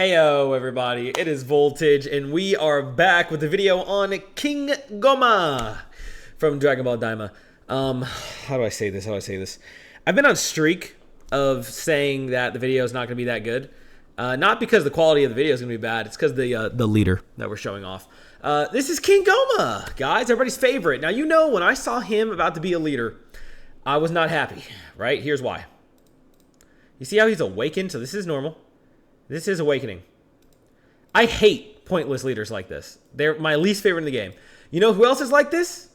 Heyo everybody, it is Voltage, and we are back with a video on King Gomah from Dragon Ball Daima. How do I say this? I've been on streak of saying that the video is not going to be that good. Not because the quality of the video is going to be bad, it's because the leader that we're showing off. This is King Gomah, guys, everybody's favorite. Now, you know, when I saw him about to be a leader, I was not happy, right? Here's why. You see how he's awakened? So this is normal. This is awakening. I hate pointless leaders like this. They're my least favorite in the game. You know who else is like this?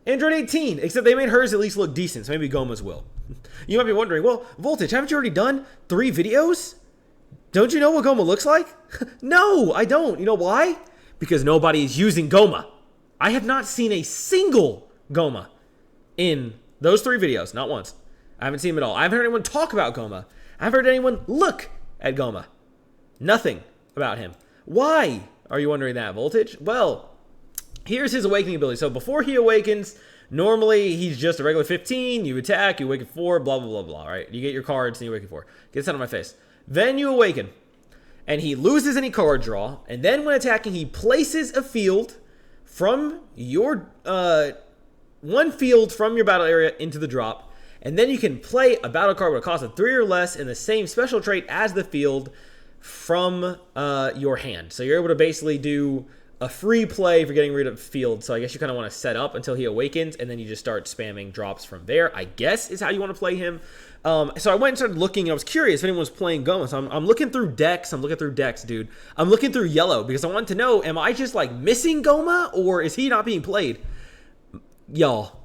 Android 18, except they made hers at least look decent, so maybe Gomah's will. You might be wondering, well, Voltage, haven't you already done 3 videos? Don't you know what Gomah looks like? No, I don't. You know why? Because nobody is using Gomah. I have not seen a single Gomah in those 3 videos, not once. I haven't seen them at all. I haven't heard anyone talk about Gomah. I haven't heard anyone look at Gomah. Nothing about him. Why are you wondering that, Voltage? Well, here's his awakening ability. So before he awakens, normally he's just a regular 15. You attack, you awaken 4, blah, blah, blah, blah, right? You get your cards and you awaken 4. Get this out of my face. Then you awaken. And he loses any card draw. And then when attacking, he places a field from your, one field from your battle area into the drop. And then you can play a battle card with a cost of 3 or less in the same special trait as the field from your hand. So you're able to basically do a free play for getting rid of field. So I guess you kind of want to set up until he awakens, and then you just start spamming drops from there, I guess is how you want to play him. So I went and started looking. I was curious if anyone was playing Gomah. So I'm looking through decks. I'm looking through decks, dude. I'm looking through yellow because I wanted to know, am I just like missing Gomah, or is he not being played? Y'all,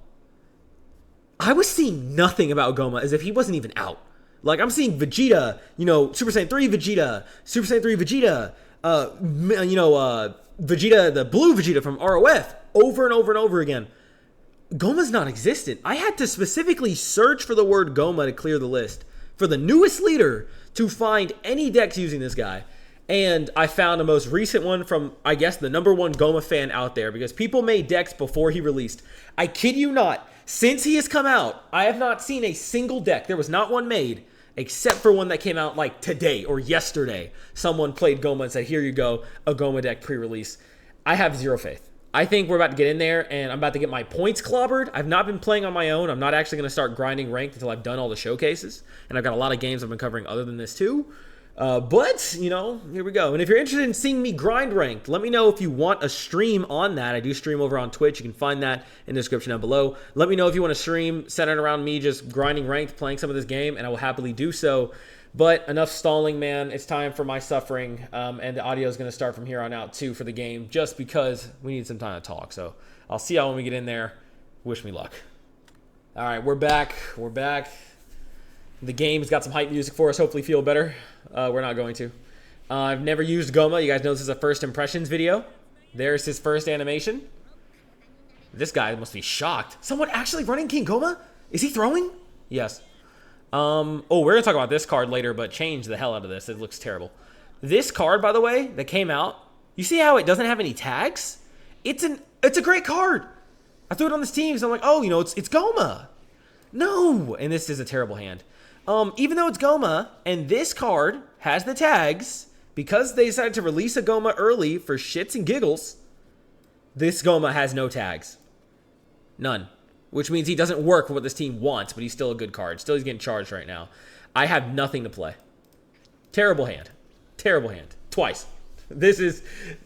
I was seeing nothing about Gomah as if he wasn't even out. Like, I'm seeing Vegeta, you know, Super Saiyan 3 Vegeta, Super Saiyan 3 Vegeta, Vegeta, the blue Vegeta from ROF, over and over and over again. Gomah's non-existent. I had to specifically search for the word Gomah to clear the list for the newest leader to find any decks using this guy. And I found the most recent one from, I guess, the #1 Gomah fan out there, because people made decks before he released. I kid you not, since he has come out, I have not seen a single deck. There was not one made, except for one that came out like today or yesterday. Someone played Gomah and said, here you go, a Gomah deck pre-release. I have zero faith. I think we're about to get in there, and I'm about to get my points clobbered. I've not been playing on my own. I'm not actually going to start grinding ranked until I've done all the showcases. And I've got a lot of games I've been covering other than this too. But, you know, here we go. And if you're interested in seeing me grind ranked, let me know if you want a stream on that. I do stream over on Twitch. You can find that in the description down below. Let me know if you want a stream centered around me just grinding ranked, playing some of this game, and I will happily do so. But enough stalling, man. It's time for my suffering, and the audio is going to start from here on out, too, for the game, just because we need some time to talk. So I'll see y'all when we get in there. Wish me luck. All right, we're back. We're back. The game's got some hype music for us. Hopefully feel better. We're not going to. I've never used Gomah. You guys know this is a first impressions video. There's his first animation. This guy must be shocked. Someone actually running King Gomah? Is he throwing? Yes. Oh, we're going to talk about this card later, but change the hell out of this. It looks terrible. This card, by the way, that came out, you see how it doesn't have any tags? It's a great card. I threw it on this team, so I'm like, oh, you know, it's Gomah. No, and this is a terrible hand. Even though it's Gomah, and this card has the tags, because they decided to release a Gomah early for shits and giggles, this Gomah has no tags. None. Which means he doesn't work for what this team wants, but he's still a good card. Still, he's getting charged right now. I have nothing to play. Terrible hand. Terrible hand. Twice. This is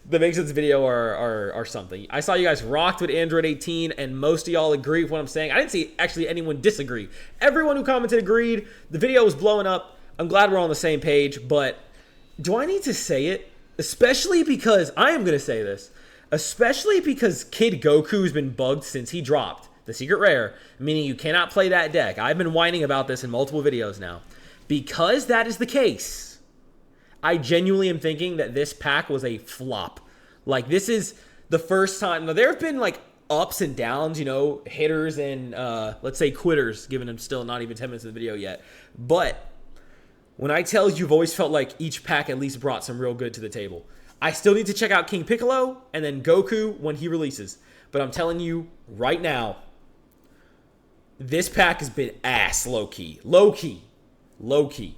the makes of this video are something. I saw you guys rocked with Android 18, and most of y'all agree with what I'm saying. I didn't see actually anyone disagree. Everyone who commented agreed. The video was blowing up. I'm glad we're on the same page, but do I need to say it? Especially because, I am going to say this, especially because Kid Goku's been bugged since he dropped the secret rare, meaning you cannot play that deck. I've been whining about this in multiple videos now. Because that is the case, I genuinely am thinking that this pack was a flop. Like, this is the first time. Now, there have been, like, ups and downs, you know, hitters and, let's say, quitters, given them still not even 10 minutes of the video yet. But when I tell you, you've always felt like each pack at least brought some real good to the table. I still need to check out King Piccolo and then Goku when he releases. But I'm telling you right now, this pack has been ass low-key. Low-key. Low-key.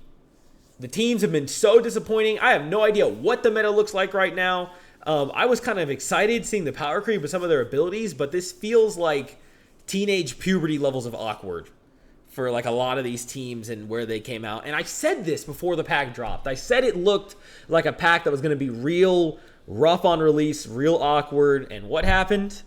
The teams have been so disappointing. I have no idea what the meta looks like right now. I was kind of excited seeing the power creep with some of their abilities, but this feels like teenage puberty levels of awkward for like a lot of these teams and where they came out. And I said this before the pack dropped. I said it looked like a pack that was going to be real rough on release, real awkward. And what happened?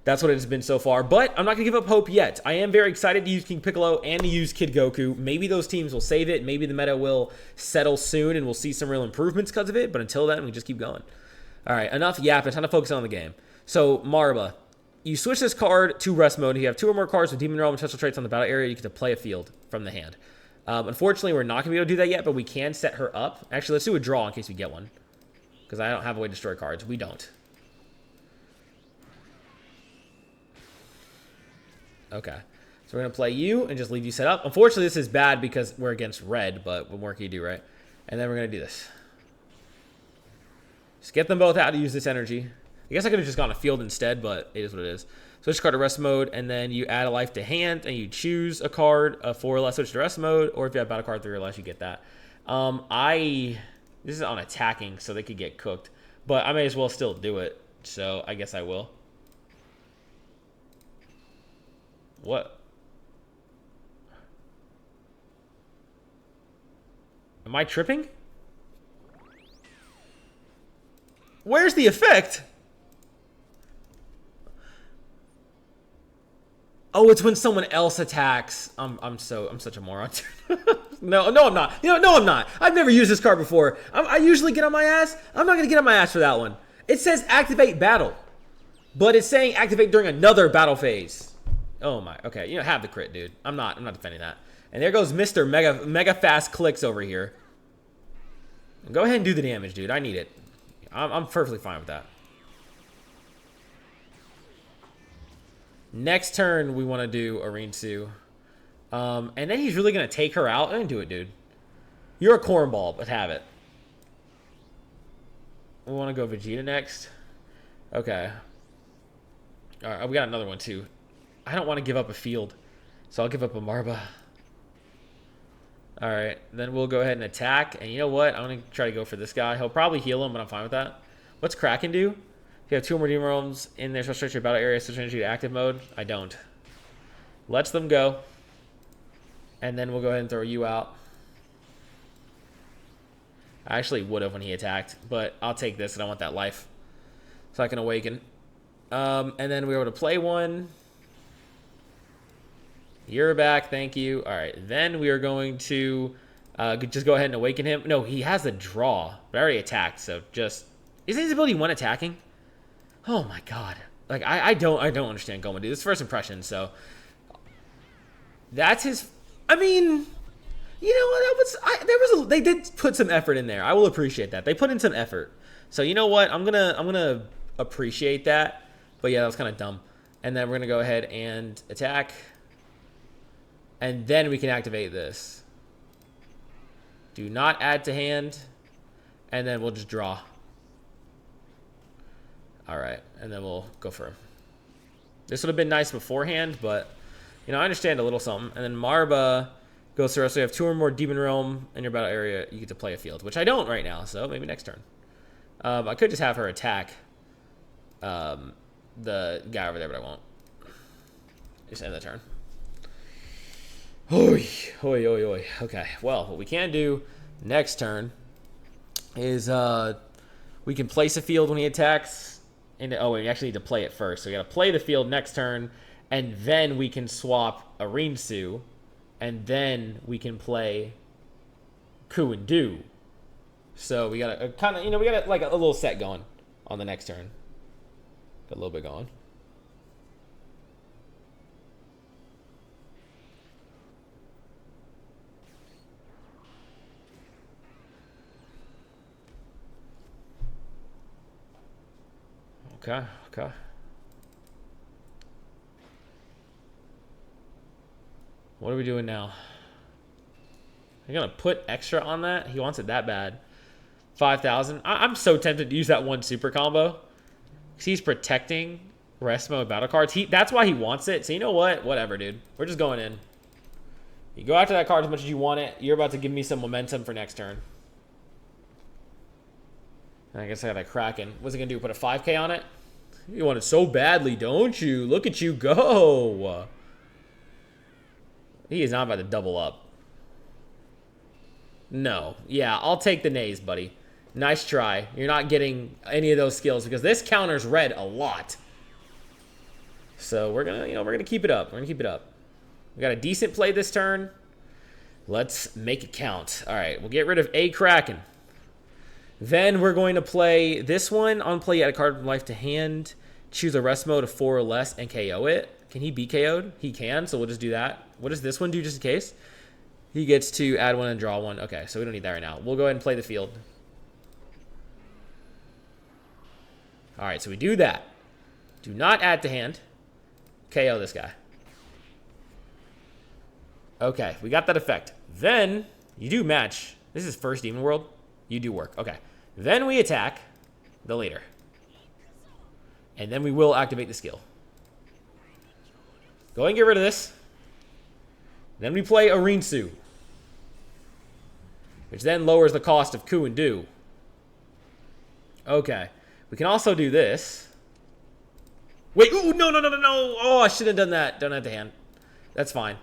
That's what it has been so far. But I'm not going to give up hope yet. I am very excited to use King Piccolo and to use Kid Goku. Maybe those teams will save it. Maybe the meta will settle soon and we'll see some real improvements because of it. But until then, we just keep going. All right, enough yapping. Time to focus on the game. So, Marba. You switch this card to rest mode. If you have 2 or more cards with Demon Realm and special traits on the battle area, you get to play a field from the hand. Unfortunately, we're not going to be able to do that yet, but we can set her up. Actually, let's do a draw in case we get one. Because I don't have a way to destroy cards. We don't. Okay. So we're going to play you and just leave you set up. Unfortunately, this is bad because we're against red, but what more can you do, right? And then we're going to do this. Just get them both out to use this energy. I guess I could have just gone a field instead, but it is what it is. Switch card to rest mode, and then you add a life to hand, and you choose a card, 4 or less, switch to rest mode, or if you have battle card 3 or less, you get that. This is on attacking, so they could get cooked, but I may as well still do it, so I guess I will. What? Am I tripping? Where's the effect? Oh, it's when someone else attacks. I'm such a moron. No, I'm not. No, I'm not. I've never used this card before. I usually get on my ass. I'm not gonna get on my ass for that one. It says activate battle, but it's saying activate during another battle phase. Oh my. Okay, have the crit, dude. I'm not defending that. And there goes Mr. Mega Fast Clicks over here. Go ahead and do the damage, dude. I need it. I'm perfectly fine with that. Next turn, we want to do Arinsu. And then he's really going to take her out. I didn't do it, dude. You're a cornball, but have it. We want to go Vegeta next. Okay. All right, we got another one, too. I don't want to give up a field, so I'll give up a Marba. All right, then we'll go ahead and attack. And you know what? I'm going to try to go for this guy. He'll probably heal him, but I'm fine with that. What's Kraken do? If you have 2 or more Demon Realms in their special your battle area, switch energy to active mode. I don't. Lets them go. And then we'll go ahead and throw you out. I actually would have when he attacked, but I'll take this and I want that life. So I can awaken. And then we were able to play one. You're back, thank you. All right, then we are going to just go ahead and awaken him. No, he has a draw, but I already attacked, so just... Isn't his ability 1 attacking? Oh my god. Like, I don't understand Gomah, dude. This is first impression, so... That's his... I mean... You know what? They did put some effort in there. I will appreciate that. They put in some effort. So you know what? I'm gonna appreciate that. But yeah, that was kind of dumb. And then we're gonna go ahead and attack. And then we can activate this. Do not add to hand. And then we'll just draw. Alright. And then we'll go for him. This would have been nice beforehand, but... I understand a little something. And then Marba goes through us. So you have 2 or more Demon Realm in your battle area. You get to play a field, which I don't right now. So maybe next turn. I could just have her attack the guy over there, but I won't. Just end the turn. Oy, oy, oy, oy. Okay, well, what we can do next turn is we can place a field when he attacks. We actually need to play it first. So we got to play the field next turn, and then we can swap Arinsu, and then we can play Ku and Do. So we got a kind of, we got like a little set going on the next turn. Got a little bit going. Okay. What are we doing now? You're gonna put extra on that? He wants it that bad. 5,000. I'm so tempted to use that one super combo. Because he's protecting rest mode battle cards. That's why he wants it. So you know what? Whatever, dude. We're just going in. You go after that card as much as you want it. You're about to give me some momentum for next turn. And I guess I got a Kraken. What's it going to do? Put a 5k on it? You want it so badly, don't you? Look at you go. He is not about to double up. No. Yeah, I'll take the nays, buddy. Nice try. You're not getting any of those skills because this counters red a lot. So we're gonna, we're gonna keep it up. We're gonna keep it up. We got a decent play this turn. Let's make it count. All right, we'll get rid of a Kraken. Then we're going to play this one. On play, add a card from life to hand. Choose a rest mode of 4 or less and KO it. Can he be KO'd? He can, so we'll just do that. What does this one do just in case? He gets to add one and draw one. Okay, so we don't need that right now. We'll go ahead and play the field. All right, so we do that. Do not add to hand. KO this guy. Okay, we got that effect. Then you do match. This is first Demon World. You do work. Okay. Then we attack the leader. And then we will activate the skill. Go ahead and get rid of this. Then we play Arinsu, which then lowers the cost of Ku and Do. Okay. We can also do this. Wait, ooh, no. Oh, I should have done that. Don't have to hand. That's fine.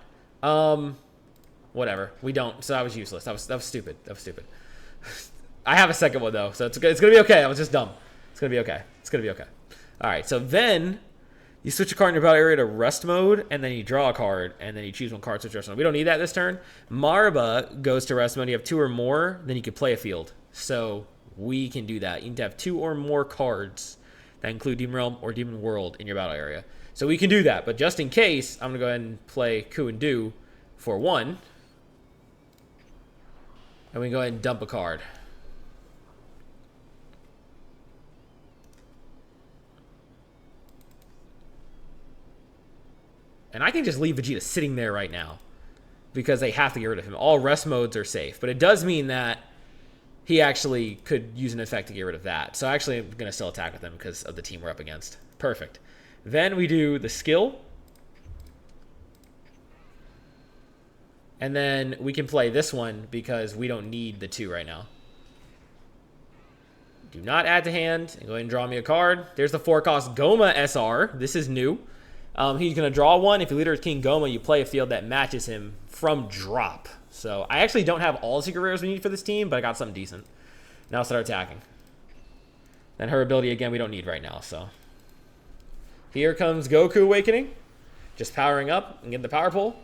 Whatever. We don't. So that was useless. That was stupid. That was stupid. I have a second one though, so it's gonna be okay. I was just dumb. It's gonna be okay. It's gonna be okay. All right. So then you switch a card in your battle area to rest mode, and then you draw a card, and then you choose one card to switch rest mode. We don't need that this turn. Marba goes to rest mode. You have 2 or more, then you can play a field. So we can do that. You need to have 2 or more cards that include Demon Realm or Demon World in your battle area. So we can do that, but just in case, I'm gonna go ahead and play Ku and Do for 1, and we can go ahead and dump a card. And I can just leave Vegeta sitting there right now because they have to get rid of him. All rest modes are safe, but it does mean that he actually could use an effect to get rid of that. So actually, I'm going to still attack with him because of the team we're up against. Perfect. Then we do the skill. And then we can play this one because we don't need the 2 right now. Do not add to hand. And go ahead and draw me a card. There's the 4-cost Gomah SR. This is new. He's going to draw one. If your leader is King Gomah, you play a field that matches him from drop. So I actually don't have all the secret rares we need for this team, but I got something decent. Now start attacking. And her ability, again, we don't need right now. So here comes Goku Awakening. Just powering up and getting the power pull.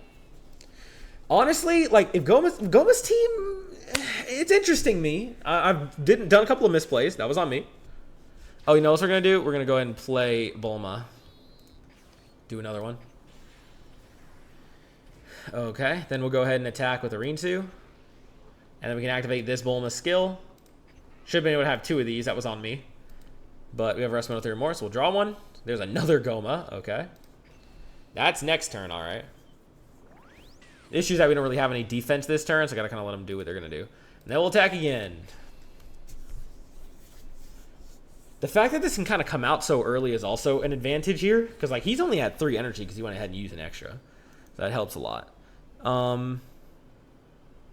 Honestly, like, if Gomah's team, it's interesting me. I've done a couple of misplays. That was on me. Oh, you know what we're going to do? We're going to go ahead and play Bulma. Do another one. Okay, then we'll go ahead and attack with Arinsu. And then we can activate this Bulma skill. Should have been able to have 2 of these. That was on me. But we have rest mode of 3 or more, so we'll draw one. There's another Gomah. Okay. That's next turn, all right. The issue is that we don't really have any defense this turn, so I got to kind of let them do what they're going to do. And then we'll attack again. The fact that this can kind of come out so early is also an advantage here. Because, like, he's only had 3 energy because he went ahead and used an extra. So that helps a lot.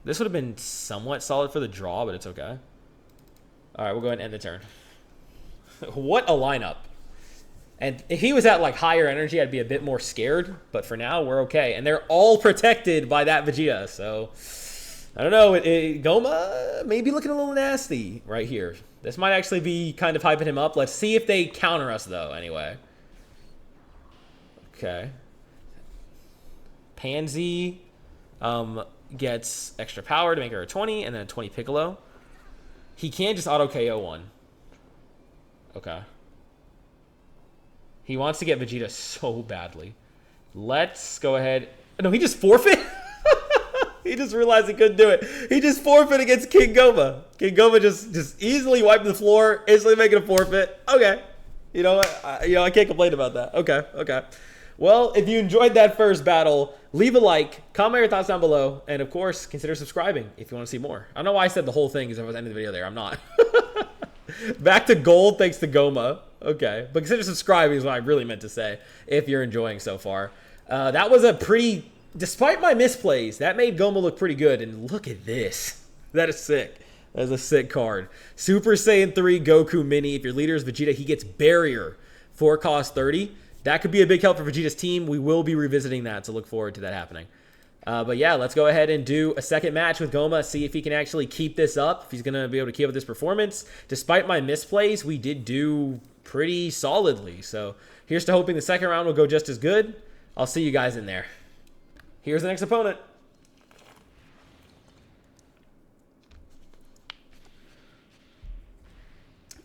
This would have been somewhat solid for the draw, but it's okay. All right, we'll go ahead and end the turn. What a lineup. And if he was at, like, higher energy, I'd be a bit more scared. But for now, we're okay. And they're all protected by that Vegeta. So, I don't know. Gomah may be looking a little nasty right here. This might actually be kind of hyping him up. Let's see if they counter us, though, anyway. Okay. Pansy gets extra power to make her a 20, and then a 20 Piccolo. He can just auto KO one. Okay. He wants to get Vegeta so badly. Let's go ahead. No, he just forfeit? He just realized he couldn't do it. He just forfeit against King Gomah. King Gomah just easily wiped the floor, instantly making a forfeit. Okay. You know what? I can't complain about that. Okay. Well, if you enjoyed that first battle, leave a like, comment your thoughts down below, and of course, consider subscribing if you want to see more. I don't know why I said the whole thing because I was ending the video there. I'm not. Back to gold thanks to Gomah. Okay. But consider subscribing is what I really meant to say if you're enjoying so far. That was a pretty Despite my misplays, that made Gomah look pretty good. And look at this. That is sick. That is a sick card. Super Saiyan 3 Goku Mini. If your leader is Vegeta, he gets Barrier. 4 cost 30. That could be a big help for Vegeta's team. We will be revisiting that, so look forward to that happening. But yeah, let's go ahead and do a second match with Gomah, see if he can actually keep this up, if he's going to be able to keep up with this performance. Despite my misplays, we did do pretty solidly. So here's to hoping the second round will go just as good. I'll see you guys in there. Here's the next opponent.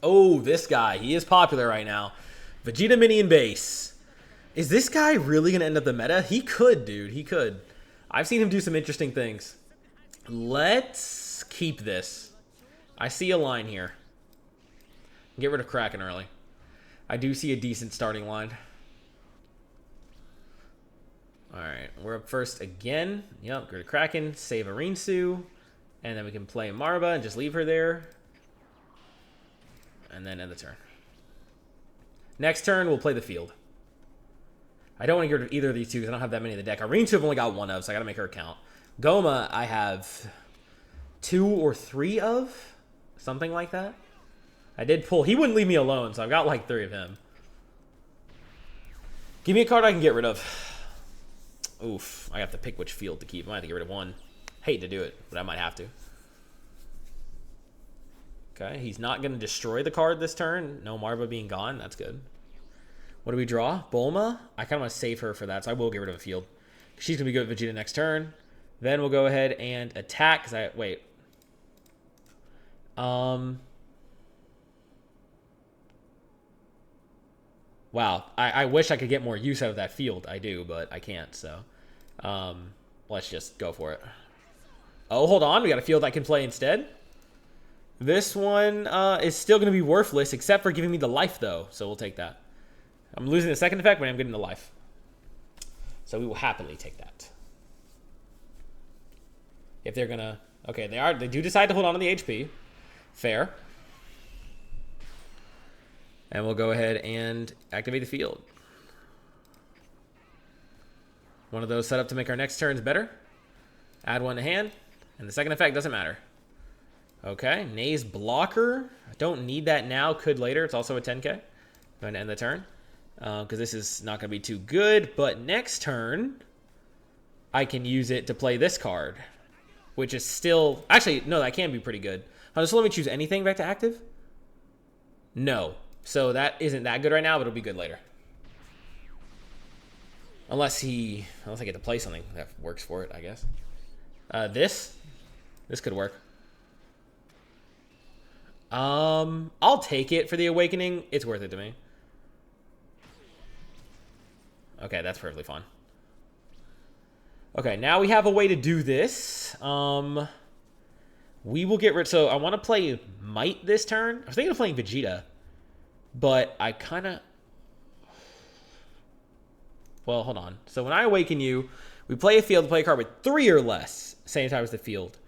Oh, this guy. He is popular right now. Vegeta Mini and Base. Is this guy really going to end up the meta? He could, dude. He could. I've seen him do some interesting things. Let's keep this. I see a line here. Get rid of Kraken early. I do see a decent starting line. Alright, we're up first again. Yep, get rid of Kraken, save Arinsu, and then we can play Marba and just leave her there. And then end the turn. Next turn, we'll play the field. I don't want to get rid of either of these two because I don't have that many in the deck. Arinsu I've only got 1 of, so I got to make her count. Gomah, I have 2 or 3 of. Something like that. I did pull. He wouldn't leave me alone, so I've got like 3 of him. Give me a card I can get rid of. Oof. I have to pick which field to keep. I might have to get rid of one. Hate to do it, but I might have to. Okay, he's not going to destroy the card this turn. No Marva being gone. That's good. What do we draw? Bulma? I kind of want to save her for that, so I will get rid of a field. She's going to be good with Vegeta next turn. Then we'll go ahead and attack. Wait. Wow. I wish I could get more use out of that field. I do, but I can't, so. Let's just go for it. Oh, hold on. We got a field I can play instead. This one is still going to be worthless, except for giving me the life, though. So we'll take that. I'm losing the second effect, but I'm getting the life. So we will happily take that. If they're going to... Okay, they do decide to hold on to the HP. Fair. And we'll go ahead and activate the field. One of those set up to make our next turns better. Add 1 to hand. And the second effect doesn't matter. Okay, Nay's blocker. I don't need that now. Could later. It's also a 10k. Going to end the turn. Because this is not going to be too good. But next turn, I can use it to play this card. Which is still... Actually, no, that can be pretty good. So let me choose anything back to active. No. So that isn't that good right now, but it'll be good later. Unless I get to play something that works for it, I guess. This could work. I'll take it for the Awakening. It's worth it to me. Okay, that's perfectly fine. Okay, now we have a way to do this. We will get rid... So I want to play Might this turn. I was thinking of playing Vegeta. But I kind of... Well, hold on. So when I awaken you, we play a field to play a card with 3 or less. Same time as the field.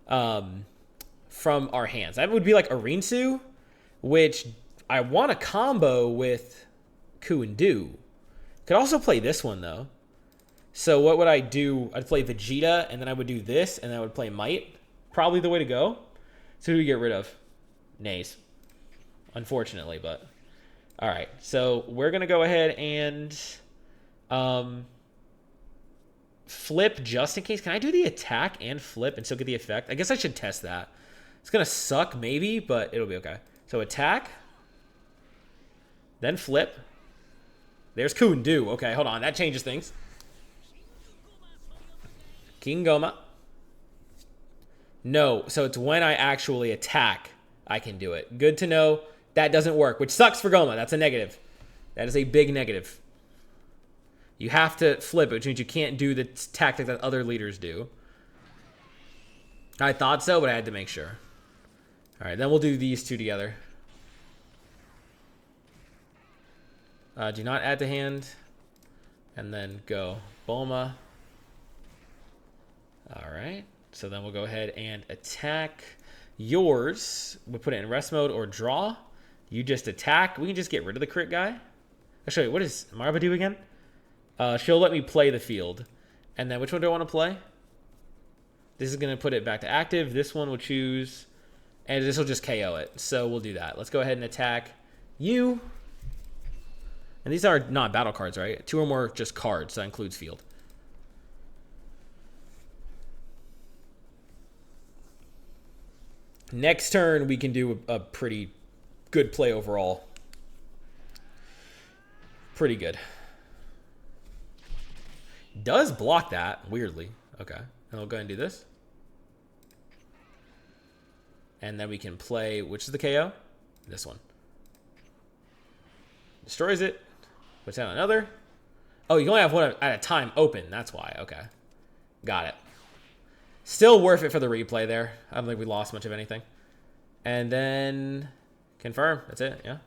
From our hands. That would be like Arinsu, which I want to combo with Ku and Do. Could also play this one, though. So what would I do? I'd play Vegeta, and then I would do this, and then I would play Might. Probably the way to go. So who do we get rid of? Nays. Unfortunately, but... Alright, so we're going to go ahead and flip just in case. Can I do the attack and flip and still get the effect? I guess I should test that. It's going to suck maybe, but it'll be okay. So attack. Then flip. There's Ku and Do. Okay, hold on. That changes things. King Gomah. No, so it's when I actually attack I can do it. Good to know. That doesn't work, which sucks for Gomah. That's a negative. That is a big negative. You have to flip it, which means you can't do the tactic that other leaders do. I thought so, but I had to make sure. All right, then we'll do these two together. Do not add to hand. And then go Bulma. All right. So then we'll go ahead and attack yours. We'll put it in rest mode or draw. You just attack. We can just get rid of the crit guy. Actually, what does Marba do again? She'll let me play the field. And then which one do I want to play? This is going to put it back to active. This one will choose, and this will just KO it. So we'll do that. Let's go ahead and attack you. And these are not battle cards, right? 2 or more just cards. So that includes field. Next turn, we can do a pretty good play overall. Pretty good. Does block that, weirdly. Okay. And we'll go ahead and do this. And then we can play, which is the KO? This one. Destroys it. Puts down another. Oh, you can only have one at a time open. That's why. Okay. Got it. Still worth it for the replay there. I don't think we lost much of anything. And then confirm. That's it. Yeah.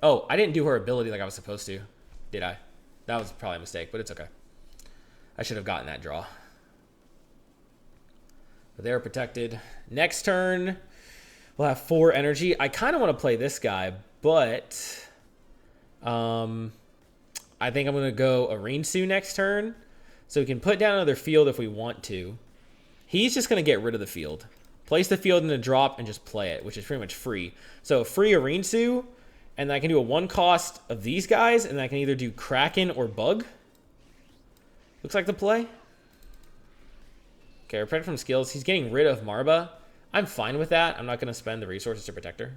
Oh, I didn't do her ability like I was supposed to. Did I? That was probably a mistake, but it's okay. I should have gotten that draw. But they're protected. Next turn, we'll have 4 energy. I kind of want to play this guy, but I think I'm going to go Arinsu next turn. So we can put down another field if we want to. He's just going to get rid of the field. Place the field in a drop and just play it, which is pretty much free. So free Arinsu, and then I can do a 1 cost of these guys, and I can either do Kraken or Bug. Looks like the play. Okay, protect from skills. He's getting rid of Marba. I'm fine with that. I'm not going to spend the resources to protect her.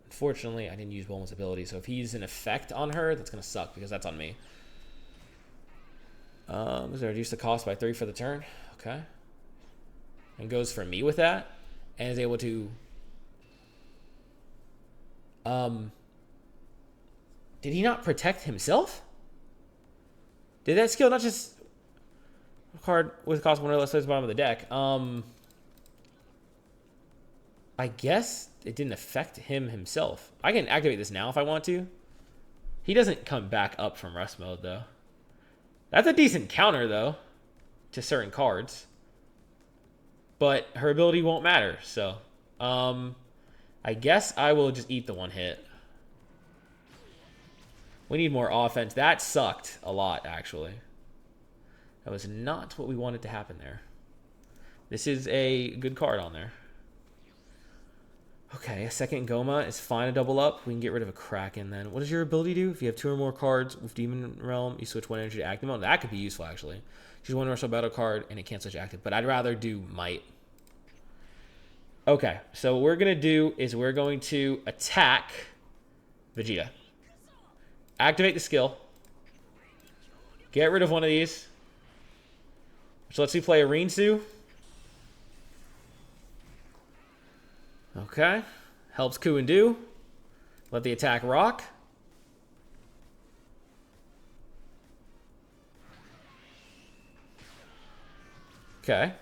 Unfortunately, I didn't use Bulma's ability, so if he's an effect on her, that's going to suck because that's on me. Is going to reduce the cost by 3 for the turn. Okay. And goes for me with that. And is able to... Did he not protect himself? Did that skill not just... Card with cost 1 or less at the bottom of the deck. I guess it didn't affect him himself. I can activate this now if I want to. He doesn't come back up from rest mode, though. That's a decent counter, though, to certain cards. But her ability won't matter, so... I guess I will just eat the 1 hit. We need more offense. That sucked a lot, actually. That was not what we wanted to happen there. This is a good card on there. Okay, a second Gomah is fine to double up. We can get rid of a Kraken then. What does your ability do? If you have 2 or more cards with Demon Realm, you switch 1 energy to active mode. That could be useful, actually. Choose 1 Martial Battle card, and it can't switch active. But I'd rather do Might. Okay, so what we're going to do is we're going to attack Vegeta. Activate the skill. Get rid of one of these. So let's see, play Arinsu. Okay. Helps Ku and Do. Let the attack rock. Okay.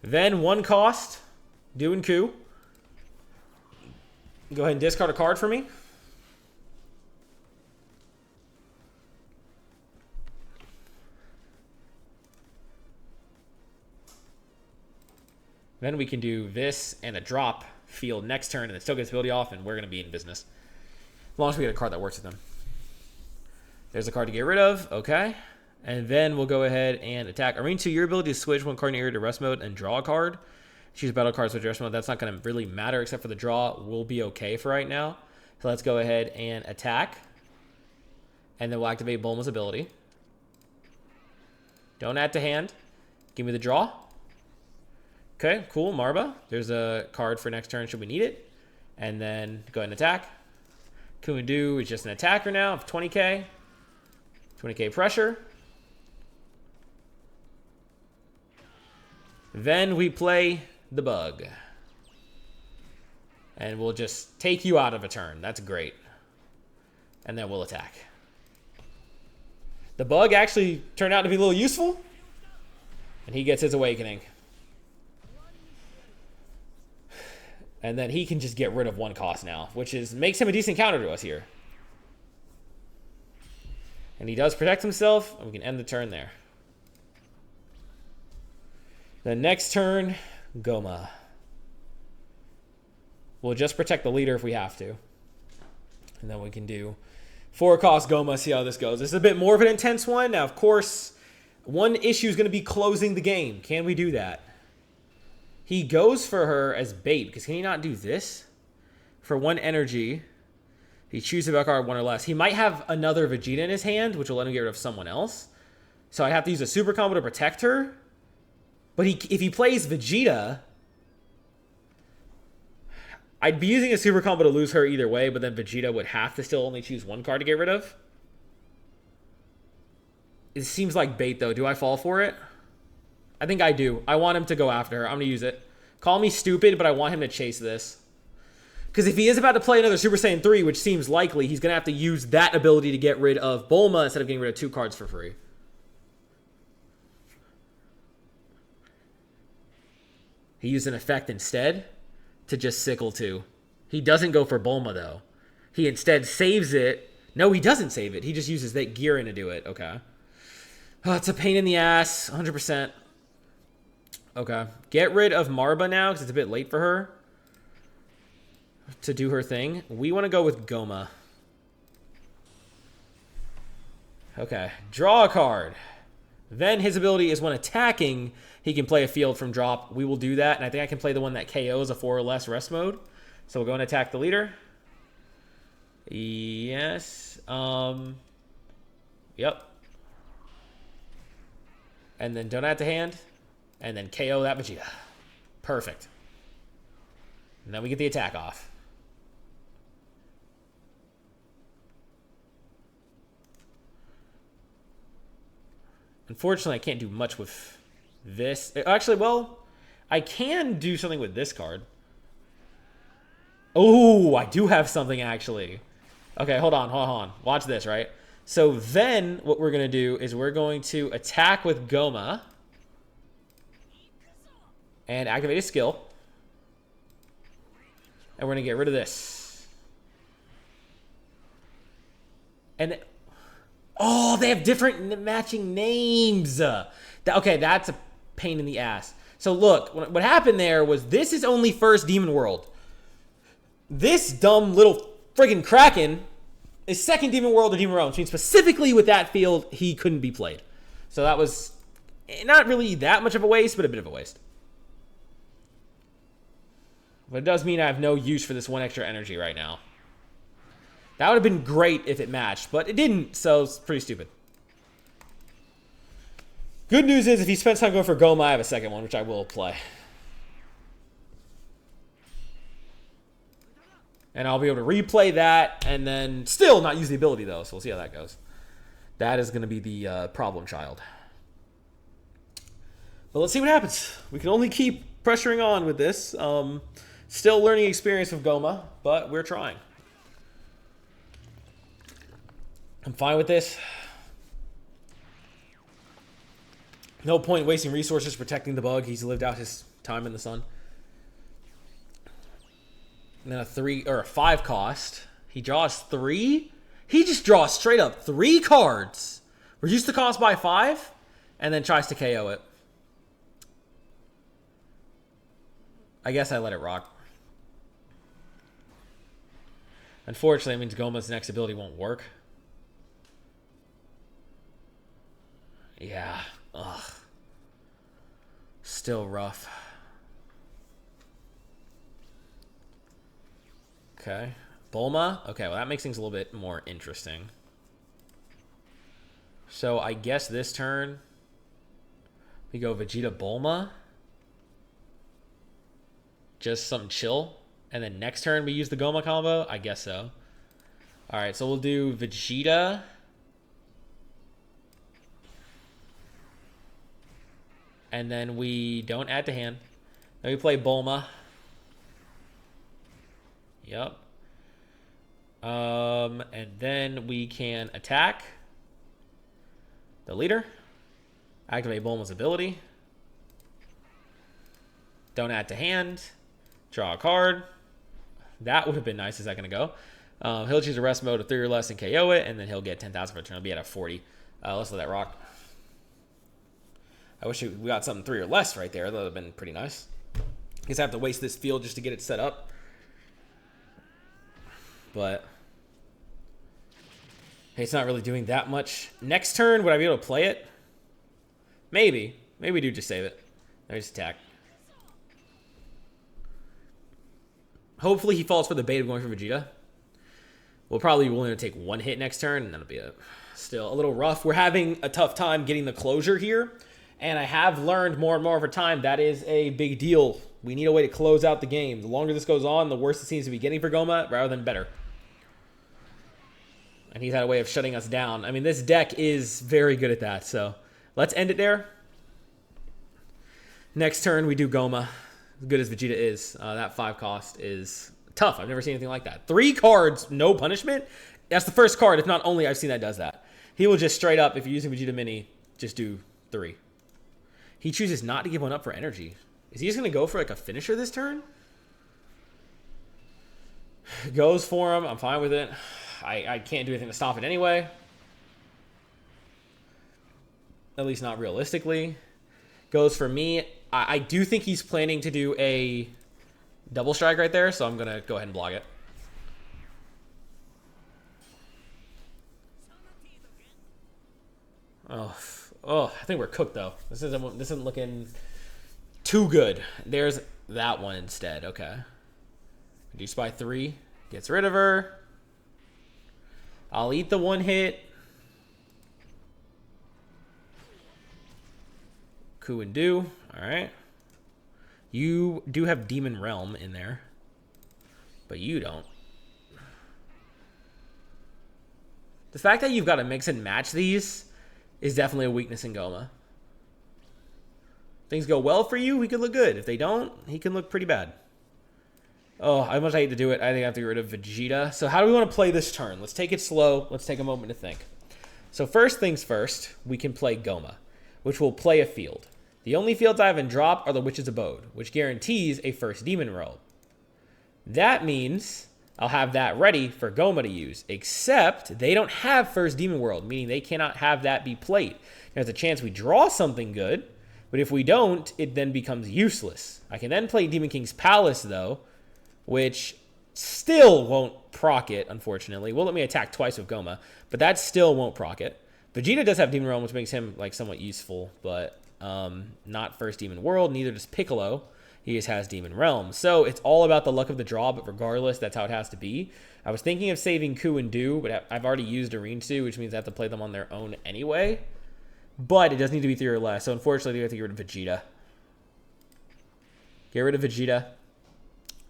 Then 1 cost. Do and Ku. Go ahead and discard a card for me. Then we can do this and a drop field next turn, and it still gets ability off, and we're going to be in business. As long as we get a card that works with them. There's a card to get rid of. Okay. And then we'll go ahead and attack. Arinsu, your ability to switch 1 card in your area to rest mode and draw a card. Choose battle cards with rest mode. That's not going to really matter except for the draw. We'll be okay for right now. So let's go ahead and attack. And then we'll activate Bulma's ability. Don't add to hand. Give me the draw. Okay, cool. Marba. There's a card for next turn should we need it. And then go ahead and attack. Ku and Do is just an attacker now of 20k. 20k pressure. Then we play the Bug. And we'll just take you out of a turn. That's great. And then we'll attack. The Bug actually turned out to be a little useful. And he gets his awakening. And then he can just get rid of 1 cost now, which makes him a decent counter to us here. And he does protect himself, and we can end the turn there. The next turn, Gomah. We'll just protect the leader if we have to. And then we can do 4-cost Gomah, see how this goes. This is a bit more of an intense one. Now, of course, one issue is going to be closing the game. Can we do that? He goes for her as bait, because can he not do this? For 1 energy, he chooses a card 1 or less. He might have another Vegeta in his hand, which will let him get rid of someone else. So I have to use a super combo to protect her. But if he plays Vegeta, I'd be using a super combo to lose her either way, but then Vegeta would have to still only choose 1 card to get rid of. It seems like bait, though. Do I fall for it? I think I do. I want him to go after her. I'm going to use it. Call me stupid, but I want him to chase this. Because if he is about to play another Super Saiyan 3, which seems likely, he's going to have to use that ability to get rid of Bulma instead of getting rid of 2 cards for free. He used an effect instead to just sickle 2. He doesn't go for Bulma, though. He instead saves it. No, he doesn't save it. He just uses that gear in to do it. Okay. Oh, it's a pain in the ass. 100%. Okay. Get rid of Marba now because it's a bit late for her to do her thing. We want to go with Gomah. Okay. Draw a card. Then his ability is when attacking, he can play a field from drop. We will do that. And I think I can play the one that KOs a 4 or less rest mode. So we'll go and attack the leader. Yes. Yep. And then don't add to hand. And then KO that Vegeta. Perfect. And then we get the attack off. Unfortunately, I can't do much with this. Actually, well, I can do something with this card. Oh, I do have something, actually. Okay, hold on. Watch this, right? So then what we're going to do is we're going to attack with Gomah and activate his skill. And we're going to get rid of this. And oh, they have different matching names. Okay, that's a pain in the ass. So look, what happened there was this is only first Demon World. This dumb little friggin' Kraken is second Demon World or Demon Realm, which means specifically with that field, he couldn't be played. So that was not really that much of a waste, but a bit of a waste. But it does mean I have no use for this 1 extra energy right now. That would have been great if it matched, but it didn't, so it's pretty stupid. Good news is if he spends time going for Gomah, I have a second one, which I will play. And I'll be able to replay that and then still not use the ability, though, so we'll see how that goes. That is going to be the problem child. But let's see what happens. We can only keep pressuring on with this. Still learning experience with Gomah, but we're trying. I'm fine with this. No point wasting resources protecting the bug. He's lived out his time in the sun. And then a 3 or a 5 cost. He draws 3. He just draws straight up 3 cards. Reduce the cost by 5, and then tries to KO it. I guess I let it rock. Unfortunately, it means Gomah's next ability won't work. Yeah. Ugh. Still rough. Okay. Bulma. Okay, well that makes things a little bit more interesting. So I guess this turn we go Vegeta Bulma. Just something chill. And then next turn we use the Gomah combo? I guess so. Alright, so we'll do Vegeta. And then we don't add to hand. Then we play Bulma. Yep. And then we can attack the leader. Activate Bulma's ability. Don't add to hand. Draw a card. That would have been nice a second ago. He'll choose a rest mode of 3 or less and KO it, and then he'll get 10,000 per turn. He'll be at a 40. Let's let that rock. I wish we got something 3 or less right there. That would have been pretty nice. I guess I have to waste this field just to get it set up. but hey, it's not really doing that much. Next turn, would I be able to play it? Maybe. Maybe we do just save it. There's attack. Hopefully he falls for the bait of going for Vegeta. We'll probably be willing to take one hit next turn, and that'll be still a little rough. We're having a tough time getting the closure here, and I have learned more and more over time that is a big deal. We need a way to close out the game. The longer this goes on, the worse it seems to be getting for Gomah, rather than better. And he's had a way of shutting us down. I mean, this deck is very good at that, so let's end it there. Next turn, we do Gomah. As good as Vegeta is, that 5 cost is tough. I've never seen anything like that. 3 cards, no punishment. That's the first card, if not only, I've seen that does that. He will just straight up, if you're using Vegeta Mini, just do 3. He chooses not to give one up for energy. Is he just going to go for like a finisher this turn? Goes for him. I'm fine with it. I can't do anything to stop it anyway. At least not realistically. Goes for me. I do think he's planning to do a double strike right there, so I'm going to go ahead and block it. Oh, I think we're cooked, though. This isn't looking too good. There's that one instead. Okay. Reduce by 3. Gets rid of her. I'll eat the 1 hit. Coup and do. All right. You do have Demon Realm in there, but you don't. The fact that you've got to mix and match these is definitely a weakness in Gomah. Things go well for you, he could look good. If they don't, he can look pretty bad. Oh, how much I hate to do it. I think I have to get rid of Vegeta. So how do we want to play this turn? Let's take it slow. Let's take a moment to think. So first things first, we can play Gomah, which will play a field. The only fields I have in drop are the Witch's Abode, which guarantees a first Demon Roll. That means I'll have that ready for Gomah to use, except they don't have first Demon World, meaning they cannot have that be played. There's a chance we draw something good, but if we don't, it then becomes useless. I can then play Demon King's Palace, though, which still won't proc it, unfortunately. Will let me attack twice with Gomah, but that still won't proc it. Vegeta does have Demon Realm, which makes him like somewhat useful, but not first Demon World, neither does Piccolo. He just has Demon Realm. So it's all about the luck of the draw, but regardless, that's how it has to be. I was thinking of saving Coup and Do, but I've already used Arinsu, which means I have to play them on their own anyway. But it does need to be 3 or less, so unfortunately, we have to get rid of Vegeta. Get rid of Vegeta.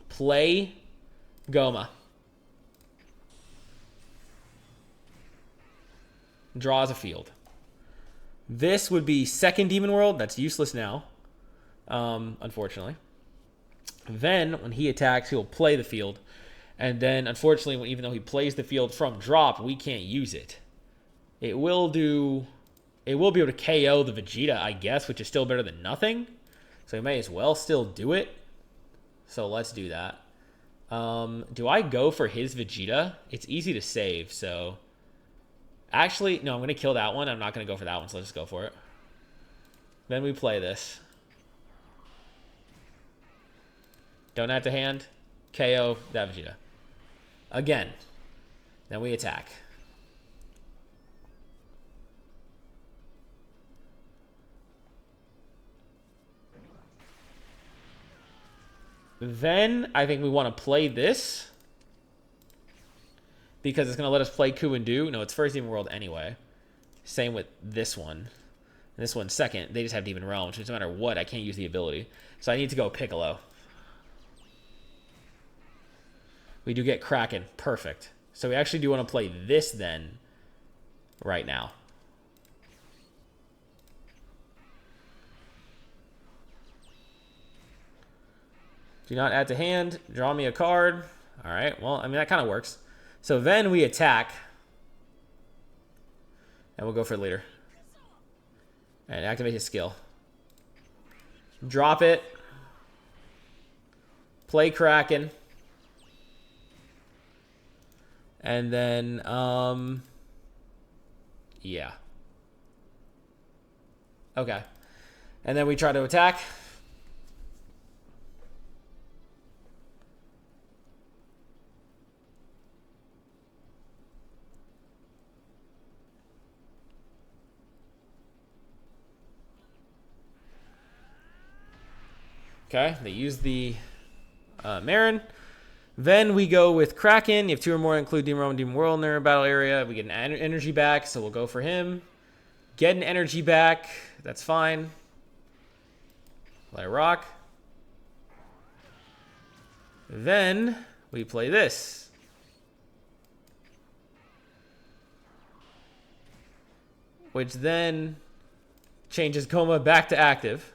Play Gomah. Draws a field. This would be second Demon World. That's useless now, unfortunately. Then, when he attacks, he'll play the field. And then, unfortunately, even though he plays the field from drop, we can't use it. It will be able to KO the Vegeta, I guess, which is still better than nothing. So we may as well still do it. So let's do that. Do I go for his Vegeta? It's easy to save, so... Actually, no, I'm going to kill that one. I'm not going to go for that one, so let's just go for it. Then we play this. Don't have to hand. KO that Vegeta. Again. Then we attack. Then I think we want to play this. Because it's going to let us play Coup and Do. No, it's first Demon World anyway. Same with this one. And this one's second. They just have Demon Realm, which no matter what, I can't use the ability. So I need to go Piccolo. We do get Kraken. Perfect. So we actually do want to play this then. Right now. Do not add to hand. Draw me a card. Alright, well, I mean, that kind of works. So then we attack. And we'll go for leader. And activate his skill. Drop it. Play Kraken. And then, yeah. Okay. And then we try to attack. Okay, they use the Marin. Then we go with Kraken. You have 2 or more, include Demon Realm and Demon World in their battle area. We get an energy back, so we'll go for him. Get an energy back. That's fine. Let it rock. Then we play this. Which then changes Gomah back to active.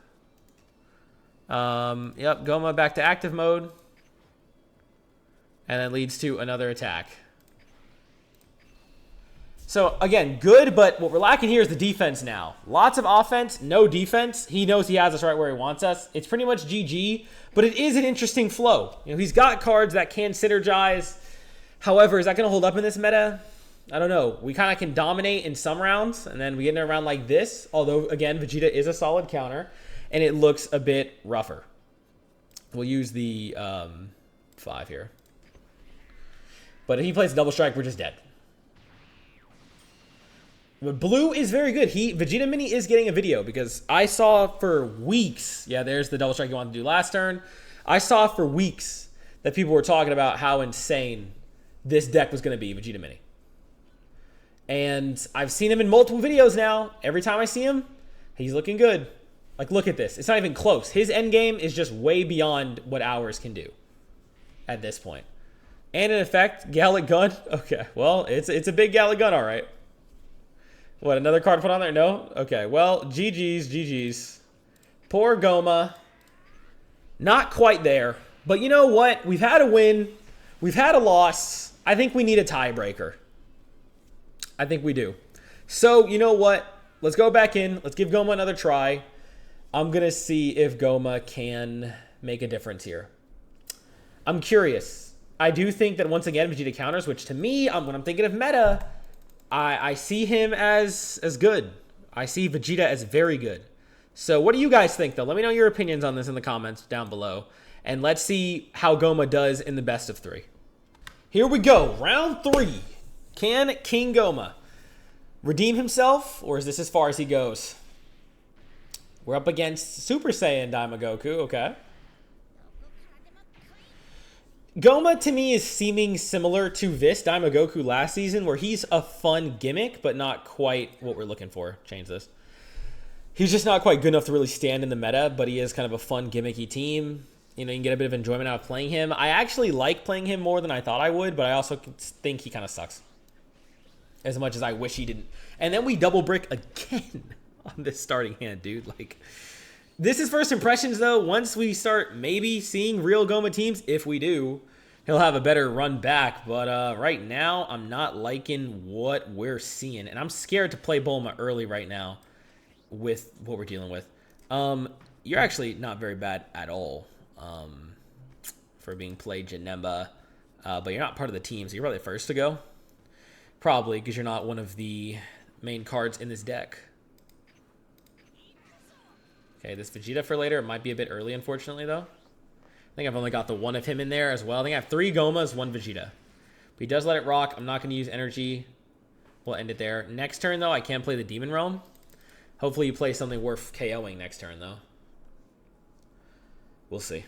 Yep, Gomah back to active mode. And then leads to another attack. So, again, good, but what we're lacking here is the defense now. Lots of offense, no defense. He knows he has us right where he wants us. It's pretty much GG, but it is an interesting flow. You know, he's got cards that can synergize. However, is that going to hold up in this meta? I don't know. We kind of can dominate in some rounds, and then we get in a round like this. Although, again, Vegeta is a solid counter, and it looks a bit rougher. We'll use the 5 here. But if he plays double strike, we're just dead. But blue is very good. Vegeta Mini is getting a video because I saw for weeks. Yeah, there's the double strike you wanted to do last turn. I saw for weeks that people were talking about how insane this deck was going to be, Vegeta Mini. And I've seen him in multiple videos now. Every time I see him, he's looking good. Like, look at this. It's not even close. His end game is just way beyond what ours can do at this point. And in effect, Gallic Gun. Okay, well, it's a big Gallic Gun, all right. What, another card put on there? No? Okay, well, GG's. Poor Gomah. Not quite there. But you know what? We've had a win. We've had a loss. I think we need a tiebreaker. I think we do. So, you know what? Let's go back in. Let's give Gomah another try. I'm going to see if Gomah can make a difference here. I'm curious. I do think that, once again, Vegeta counters, which to me, when I'm thinking of meta, I see him as good. I see Vegeta as very good. So what do you guys think, though? Let me know your opinions on this in the comments down below. And let's see how Gomah does in the best of 3. Here we go. Round 3. Can King Gomah redeem himself, or is this as far as he goes? We're up against Super Saiyan Daimagoku, okay. Gomah, to me, is seeming similar to this Daimagoku last season, where he's a fun gimmick, but not quite what we're looking for. Change this. He's just not quite good enough to really stand in the meta, but he is kind of a fun, gimmicky team. You know, you can get a bit of enjoyment out of playing him. I actually like playing him more than I thought I would, but I also think he kind of sucks. As much as I wish he didn't. And then we double brick again on this starting hand, dude. Like, this is first impressions, though. Once we start maybe seeing real Gomah teams, if we do, he'll have a better run back. But right now, I'm not liking what we're seeing. And I'm scared to play Bulma early right now with what we're dealing with. You're actually not very bad at all for being played Janemba. But you're not part of the team, so you're probably the first to go. Probably, because you're not one of the main cards in this deck. Okay, this Vegeta for later. It might be a bit early, unfortunately, though. I think I've only got the one of him in there as well. I think I have 3 Gomahs, 1 Vegeta. But he does let it rock. I'm not going to use energy. We'll end it there. Next turn, though, I can play the Demon Realm. Hopefully you play something worth KOing next turn, though. We'll see.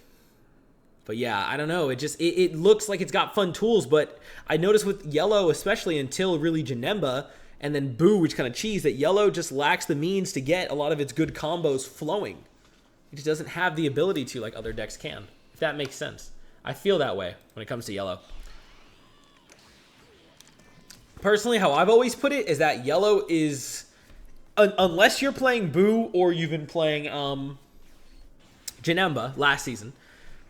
But yeah, I don't know. It looks like it's got fun tools, but I noticed with Yellow, especially until really Janemba, and then Boo, which kind of cheese, that Yellow just lacks the means to get a lot of its good combos flowing. It just doesn't have the ability to like other decks can, if that makes sense. I feel that way when it comes to Yellow. Personally, how I've always put it is that Yellow is, unless you're playing Boo or you've been playing Janemba last season,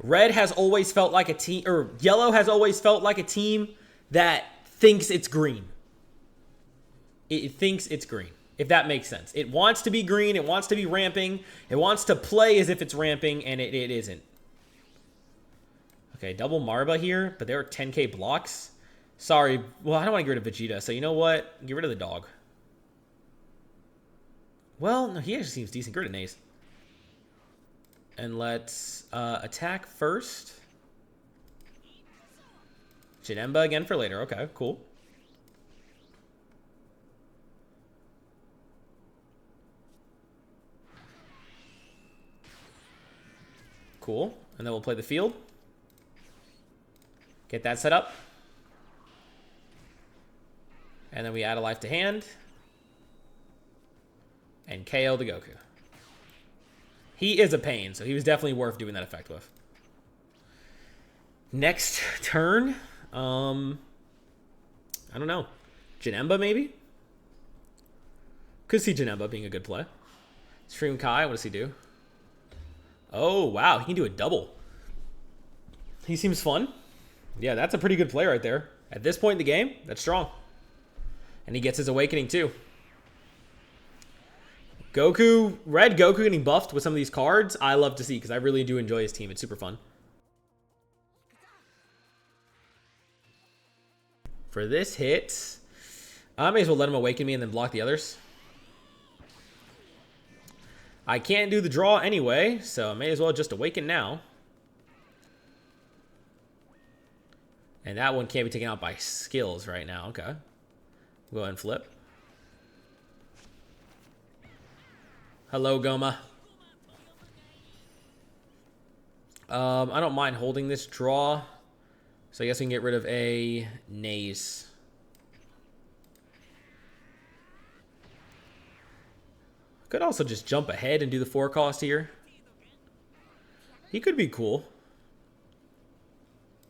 Red has always felt like a team, or Yellow has always felt like a team that thinks it's green. It thinks it's green, if that makes sense. It wants to be green. It wants to be ramping. It wants to play as if it's ramping, and it isn't. Okay, double Marba here, but there are 10k blocks. Sorry. Well, I don't want to get rid of Vegeta, so you know what? Get rid of the dog. Well, no, he actually seems decent. Get rid of Naze. And let's attack first. Janemba again for later. Okay, cool. cool. And then we'll play the field. Get that set up. And then we add a life to hand. And KO the Goku. He is a pain, so he was definitely worth doing that effect with. Next turn, I don't know. Janemba, maybe? Could see Janemba being a good play. Stream Kai, what does he do? Oh, wow, he can do a double. He seems fun. Yeah, that's a pretty good play right there. At this point in the game, that's strong. And he gets his awakening too. Goku, red Goku getting buffed with some of these cards, I love to see because I really do enjoy his team. It's super fun. For this hit, I may as well let him awaken me and then block the others. I can't do the draw anyway, so I may as well just awaken now. And that one can't be taken out by skills right now. Okay. Go ahead and flip. Hello, Gomah. I don't mind holding this draw. So I guess we can get rid of a Naze. Could also just jump ahead and do the 4 cost here. He could be cool.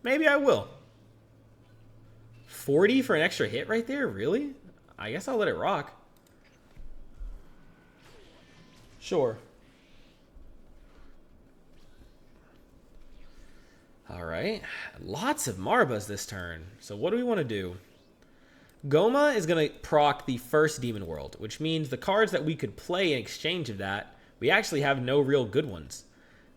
Maybe I will. 40 for an extra hit right there? Really? I guess I'll let it rock. Sure. Alright. Lots of Marbas this turn. So what do we want to do? Gomah is going to proc the first Demon World, which means the cards that we could play in exchange of that, we actually have no real good ones.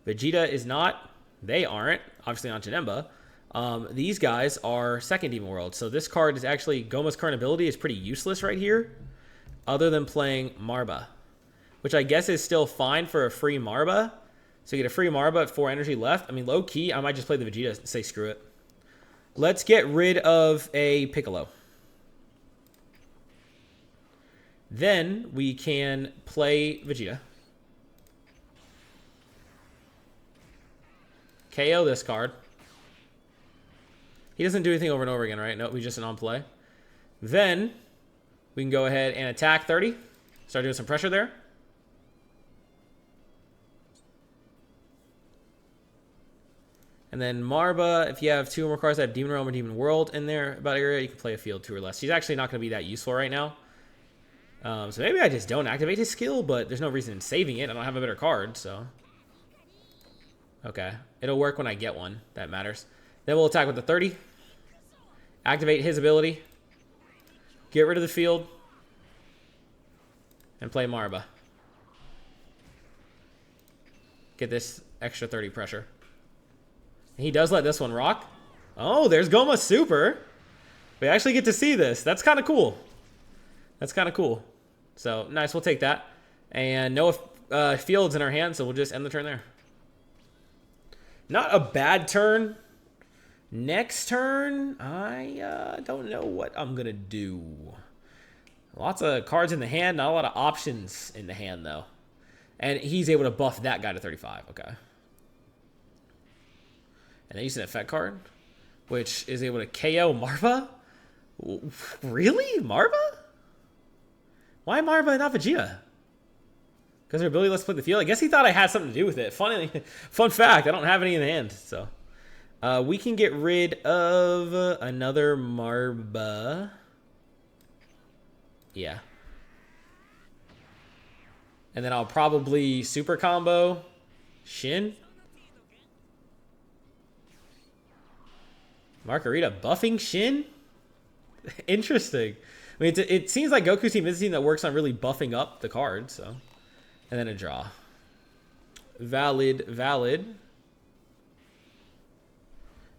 Vegeta is not. They aren't. Obviously not Janemba. These guys are second Demon World. So this card is actually, Gomah's current ability is pretty useless right here, other than playing Marba, which I guess is still fine for a free Marba. So you get a free Marba at 4 energy left. I mean, low key, I might just play the Vegeta and say screw it. Let's get rid of a Piccolo. Then we can play Vegeta. KO this card. He doesn't do anything over and over again, right? Nope, he's just an on-play. Then we can go ahead and attack 30. Start doing some pressure there. And then Marba, if you have 2 or more cards that have Demon Realm or Demon World in there about area, you can play a field 2 or less. She's actually not going to be that useful right now. So maybe I just don't activate his skill, but there's no reason in saving it. I don't have a better card, so. Okay. It'll work when I get one. That matters. Then we'll attack with the 30. Activate his ability. Get rid of the field. And play Marba. Get this extra 30 pressure. He does let this one rock. Oh, there's Gomah Super. We actually get to see this. That's kind of cool. That's kind of cool. So, nice. We'll take that. And no fields in our hand, so we'll just end the turn there. Not a bad turn. Next turn, I don't know what I'm going to do. Lots of cards in the hand. Not a lot of options in the hand, though. And he's able to buff that guy to 35. Okay. And then use an effect card, which is able to KO Marba? Really? Marba? Why Marba and not Vegeta? Because her ability lets play the field? I guess he thought I had something to do with it. Fun fact, I don't have any in the hand. So we can get rid of another Marba. Yeah. And then I'll probably super combo Shin. Margarita buffing Shin? Interesting. I mean, it seems like Goku's team is a team that works on really buffing up the card, so. And then a draw. Valid.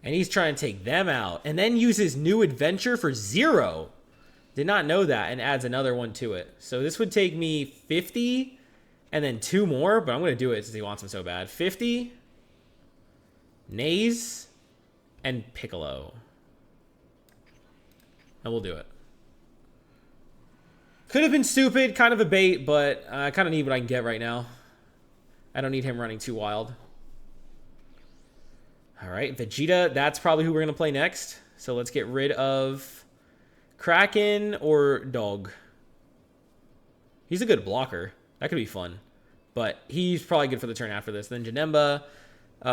And he's trying to take them out. And then uses New Adventure for 0. Did not know that, and adds another one to it. So this would take me 50 and then 2 more, but I'm going to do it since he wants them so bad. 50, Naze, and Piccolo. And we'll do it. Could have been stupid, kind of a bait, but I kind of need what I can get right now. I don't need him running too wild. All right, Vegeta, that's probably who we're going to play next. So let's get rid of Kraken or Dog. He's a good blocker. That could be fun. But he's probably good for the turn after this. Then Janemba,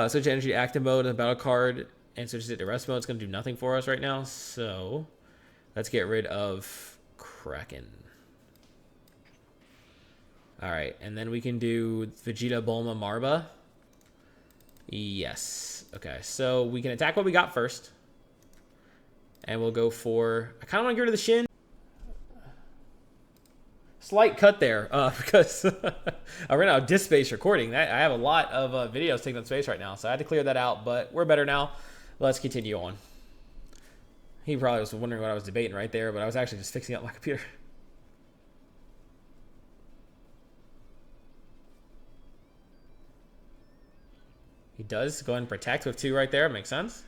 switch energy to active mode and the battle card, and switches it to rest mode. It's going to do nothing for us right now. So let's get rid of Kraken. All right, and then we can do Vegeta, Bulma, Marba. Yes. Okay, so we can attack what we got first. And we'll go for... I kind of want to get rid of the Shin. Slight cut there, because I ran out of disk space recording. I have a lot of videos taking up space right now, so I had to clear that out, but we're better now. Let's continue on. He probably was wondering what I was debating right there, but I was actually just fixing up my computer. He does go ahead and protect with 2 right there. Makes sense.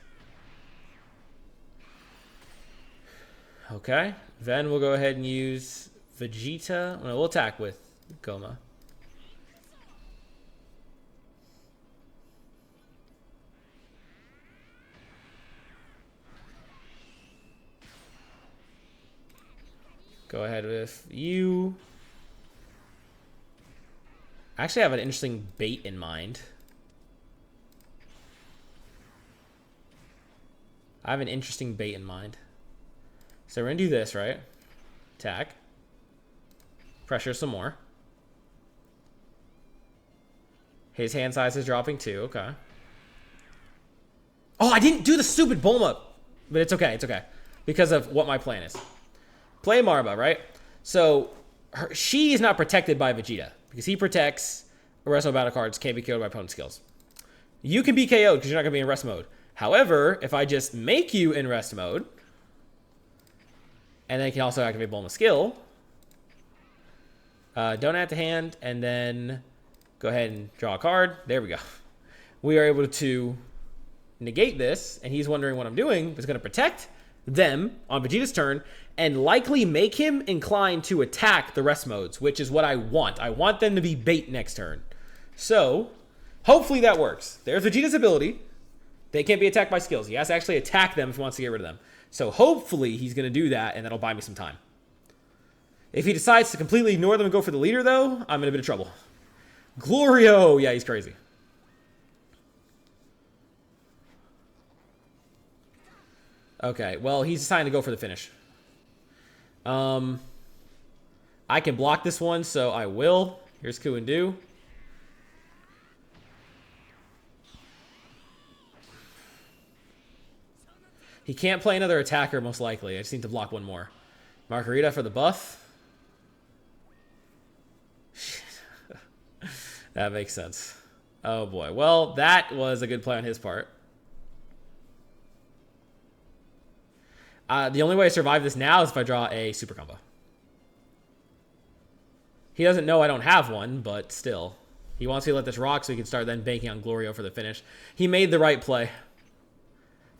Okay. Then we'll go ahead and use Vegeta. No, we'll attack with Gomah. Go ahead with you. I actually have an interesting bait in mind. I have an interesting bait in mind. So we're going to do this, right? Attack. Pressure some more. His hand size is dropping too. Okay. Oh, I didn't do the stupid Bulma. But it's okay. It's okay. Because of what my plan is. Play Marba, right? So she is not protected by Vegeta. Because he protects rest mode battle cards. Can't be killed by opponent skills. You can be KO'd because you're not going to be in rest mode. However, if I just make you in rest mode, and then you can also activate Bulma's skill, don't add to hand, and then go ahead and draw a card. There we go. We are able to negate this, and he's wondering what I'm doing. It's going to protect them on Vegeta's turn, and likely make him inclined to attack the rest modes, which is what I want. I want them to be bait next turn. So, hopefully that works. There's Vegeta's ability. They can't be attacked by skills. He has to actually attack them if he wants to get rid of them. So hopefully he's going to do that, and that'll buy me some time. If he decides to completely ignore them and go for the leader, though, I'm in a bit of trouble. Glorio! Yeah, he's crazy. Okay, well, he's deciding to go for the finish. I can block this one, so I will. Here's Ku and Do. He can't play another attacker, most likely. I just need to block one more. Margarita for the buff. That makes sense. Oh, boy. Well, that was a good play on his part. The only way I survive this now is if I draw a super combo. He doesn't know I don't have one, but still. He wants me to let this rock so he can start then banking on Glorio for the finish. He made the right play.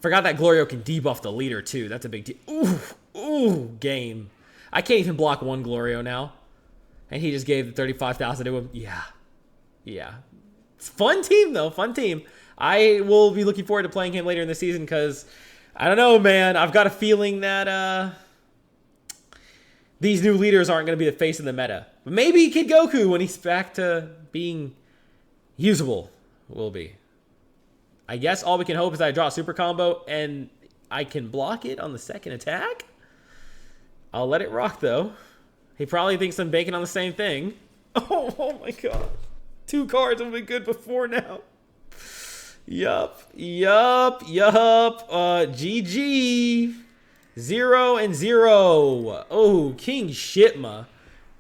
Forgot that Glorio can debuff the leader, too. That's a big deal. Ooh, ooh, game. I can't even block one Glorio now. And he just gave the 35,000 to him. Yeah. Yeah. It's fun team, though. Fun team. I will be looking forward to playing him later in the season because, I don't know, man. I've got a feeling that these new leaders aren't going to be the face of the meta. But maybe Kid Goku, when he's back to being usable, will be. I guess all we can hope is I draw a super combo and I can block it on the second attack. I'll let it rock, though. He probably thinks I'm banking on the same thing. Oh my god. 2 cards have been good before now. Yup. GG. 0 and 0. Oh, King Shitma.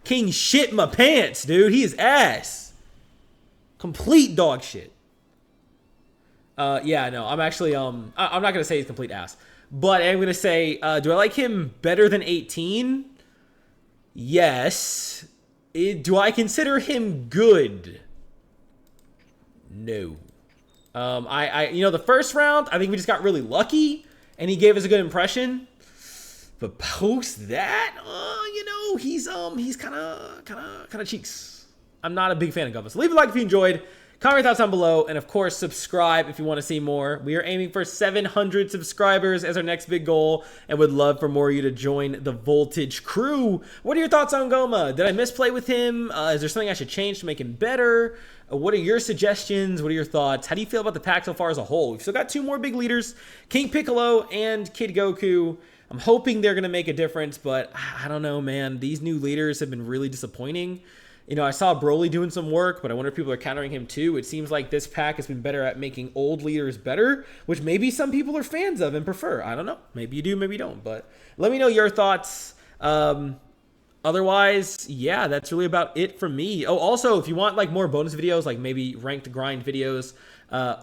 King Shitma pants, dude. He is ass. Complete dog shit. Yeah, no, I'm actually, I'm not going to say he's complete ass. But I'm going to say, do I like him better than 18? Yes. Do I consider him good? No. You know, the first round, I think we just got really lucky, and he gave us a good impression. But post that, you know, he's kind of cheeks. I'm not a big fan of Gomah. So leave a like if you enjoyed. Comment your thoughts down below, and of course, subscribe if you want to see more. We are aiming for 700 subscribers as our next big goal, and would love for more of you to join the Voltage crew. What are your thoughts on Gomah? Did I misplay with him? Is there something I should change to make him better? What are your suggestions? What are your thoughts? How do you feel about the pack so far as a whole? We've still got 2 more big leaders, King Piccolo and Kid Goku. I'm hoping they're going to make a difference, but I don't know, man. These new leaders have been really disappointing. You know, I saw Broly doing some work, but I wonder if people are countering him too. It seems like this pack has been better at making old leaders better, which maybe some people are fans of and prefer. I don't know. Maybe you do, maybe you don't. But let me know your thoughts. Otherwise, yeah, that's really about it from me. Oh, also, if you want like more bonus videos, like maybe ranked grind videos,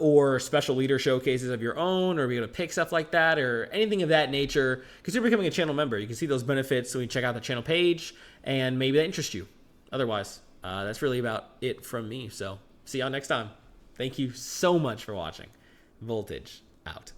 or special leader showcases of your own, or be able to pick stuff like that, or anything of that nature, because you're becoming a channel member. You can see those benefits when you check out the channel page, and maybe that interests you. Otherwise, that's really about it from me. So see y'all next time. Thank you so much for watching. Voltage out.